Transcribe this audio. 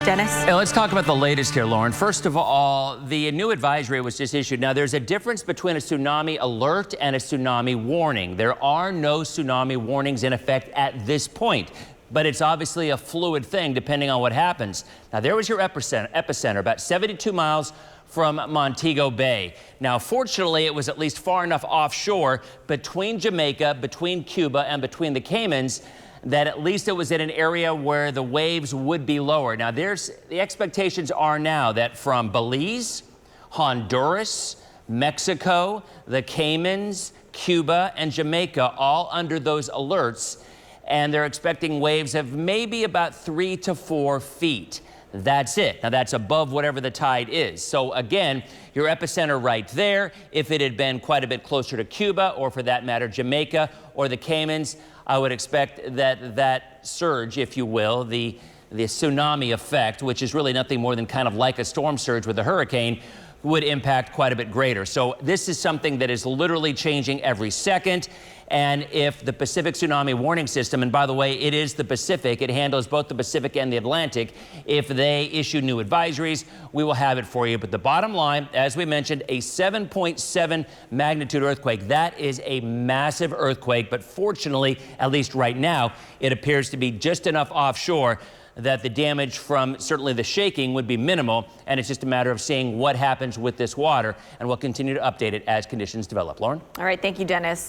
Dennis? Hey, let's talk about the latest here, Lauren. First of all, the new advisory was just issued. Now, there's a difference between a tsunami alert and a tsunami warning. There are no tsunami warnings in effect at this point, but it's obviously a fluid thing depending on what happens. Now, there was your epicenter about 72 miles from Montego Bay. Now, fortunately, it was at least far enough offshore between Jamaica, between Cuba, and between the Caymans that at least it was in an area where the waves would be lower. Now, the expectations are now that from Belize, Honduras, Mexico, the Caymans, Cuba, and Jamaica, all under those alerts, and they're expecting waves of maybe about 3 to 4 feet. That's it. Now, that's above whatever the tide is. So again, your epicenter right there. If it had been quite a bit closer to Cuba, or for that matter, Jamaica or the Caymans, I would expect that surge, if you will, the tsunami effect, which is really nothing more than kind of like a storm surge with a hurricane, would impact quite a bit greater. So this is something that is literally changing every second. And if the Pacific Tsunami Warning System, and by the way, it is the Pacific, it handles both the Pacific and the Atlantic, if they issue new advisories, we will have it for you. But the bottom line, as we mentioned, a 7.7 magnitude earthquake. That is a massive earthquake, but fortunately, at least right now, it appears to be just enough offshore that the damage from certainly the shaking would be minimal, and it's just a matter of seeing what happens with this water, and we'll continue to update it as conditions develop. Lauren? All right, thank you, Dennis.